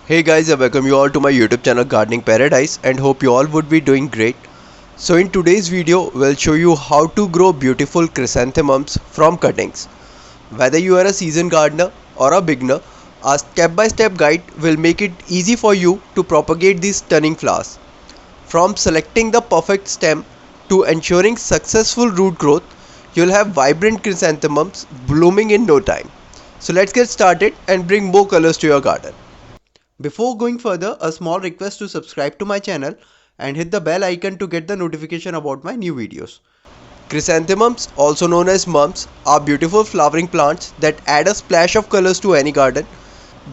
Hey guys, I welcome you all to my YouTube channel Gardening Paradise and hope you all would be doing great. So in today's video, we'll show you how to grow beautiful chrysanthemums from cuttings. Whether you are a seasoned gardener or a beginner, a step-by-step guide will make it easy for you to propagate these stunning flowers. From selecting the perfect stem to ensuring successful root growth, you'll have vibrant chrysanthemums blooming in no time. So let's get started and bring more colors to your garden. Before going further, a small request to subscribe to my channel and hit the bell icon to get the notification about my new videos. Chrysanthemums, also known as mums, are beautiful flowering plants that add a splash of colors to any garden.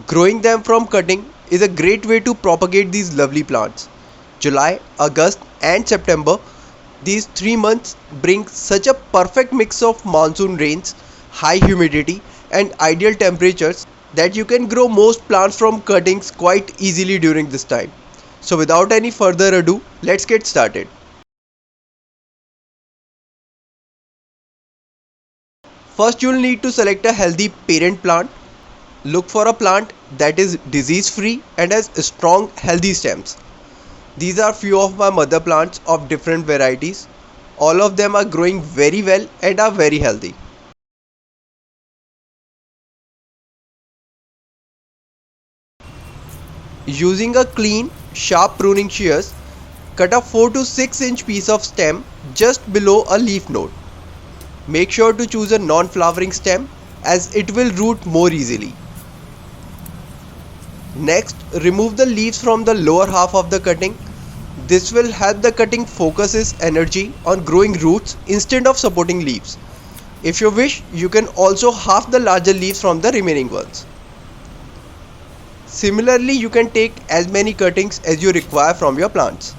Growing them from cutting is a great way to propagate these lovely plants. July, August and September, these 3 months bring such a perfect mix of monsoon rains, high humidity and ideal temperatures that you can grow most plants from cuttings quite easily during this time. So without any further ado, let's get started. First you'll need to select a healthy parent plant. Look for a plant that is disease free and has strong healthy stems. These are few of my mother plants of different varieties. All of them are growing very well and are very healthy. Using a clean, sharp pruning shears, cut a 4 to 6 inch piece of stem just below a leaf node. Make sure to choose a non-flowering stem as it will root more easily. Next, remove the leaves from the lower half of the cutting. This will help the cutting focus its energy on growing roots instead of supporting leaves. If you wish, you can also halve the larger leaves from the remaining ones. Similarly, you can take as many cuttings as you require from your plants.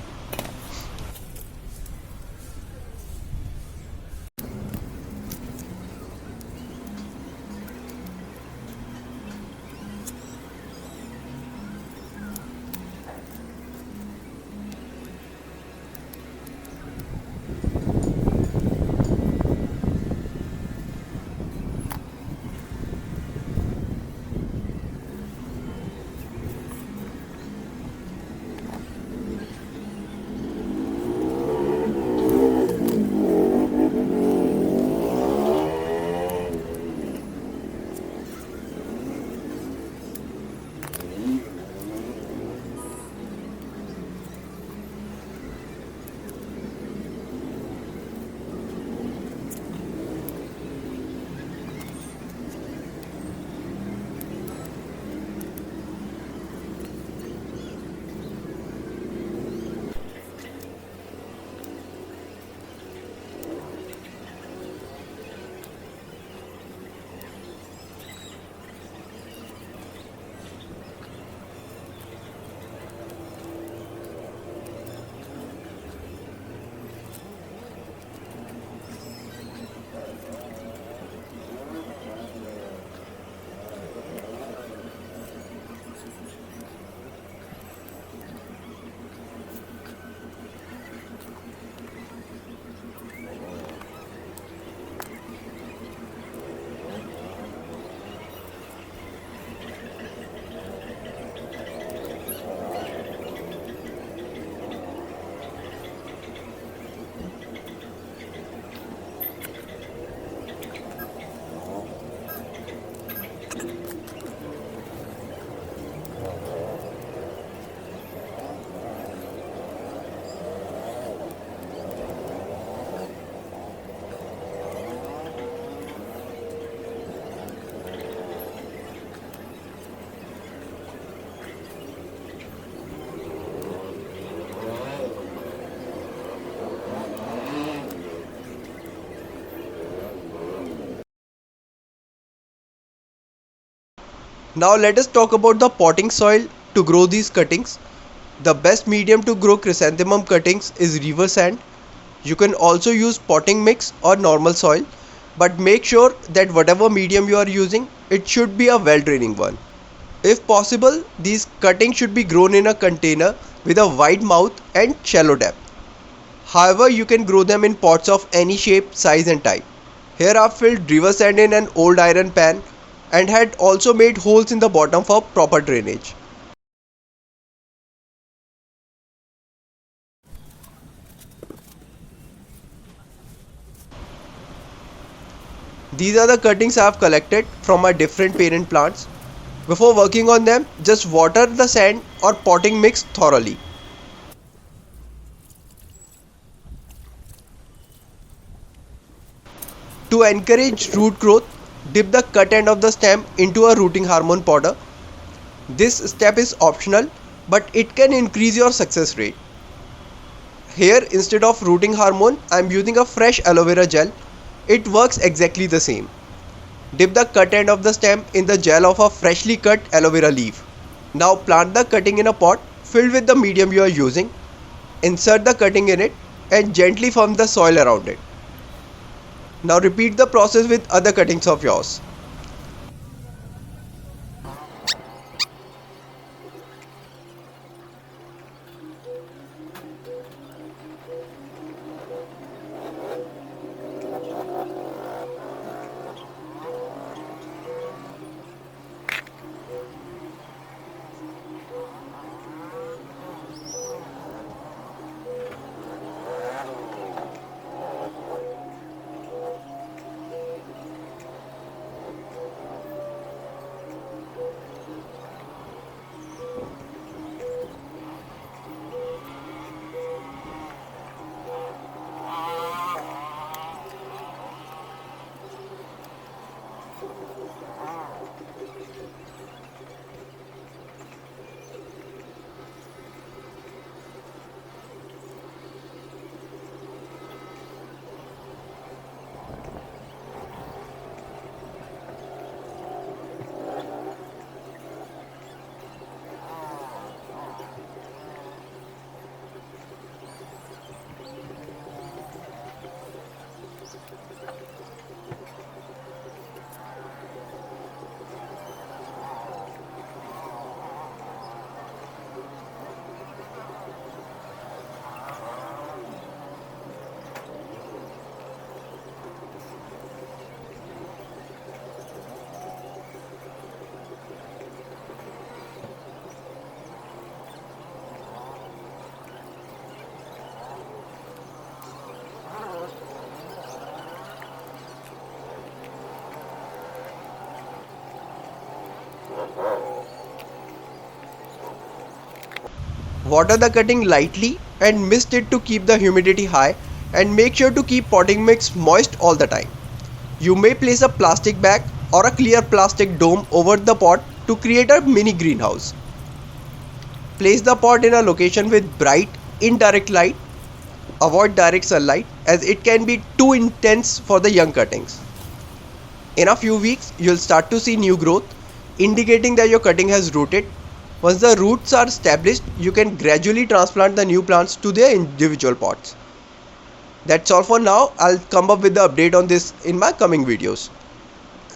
Now let us talk about the potting soil to grow these cuttings. The best medium to grow chrysanthemum cuttings is river sand. You can also use potting mix or normal soil, but make sure that whatever medium you are using, it should be a well draining one. If possible, these cuttings should be grown in a container with a wide mouth and shallow depth. However, you can grow them in pots of any shape, size and type. Here I've filled river sand in an old iron pan and had also made holes in the bottom for proper drainage. These are the cuttings I have collected from my different parent plants. Before working on them, just water the sand or potting mix thoroughly. To encourage root growth, dip the cut end of the stem into a rooting hormone powder. This step is optional, but it can increase your success rate. Here, instead of rooting hormone, I am using a fresh aloe vera gel. It works exactly the same. Dip the cut end of the stem in the gel of a freshly cut aloe vera leaf. Now plant the cutting in a pot filled with the medium you are using. Insert the cutting in it and gently firm the soil around it. Now repeat the process with other cuttings of yours. Water the cutting lightly and mist it to keep the humidity high, and make sure to keep potting mix moist all the time. You may place a plastic bag or a clear plastic dome over the pot to create a mini greenhouse. Place the pot in a location with bright, indirect light. Avoid direct sunlight as it can be too intense for the young cuttings. In a few weeks, you'll start to see new growth, indicating that your cutting has rooted. Once the roots are established, you can gradually transplant the new plants to their individual pots. That's all for now. I'll come up with the update on this in my coming videos.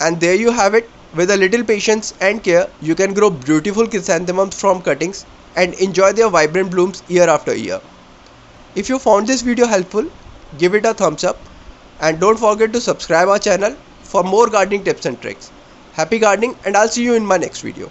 And there you have it. With a little patience and care, you can grow beautiful chrysanthemums from cuttings and enjoy their vibrant blooms year after year. If you found this video helpful, give it a thumbs up and don't forget to subscribe our channel for more gardening tips and tricks. Happy gardening, and I'll see you in my next video.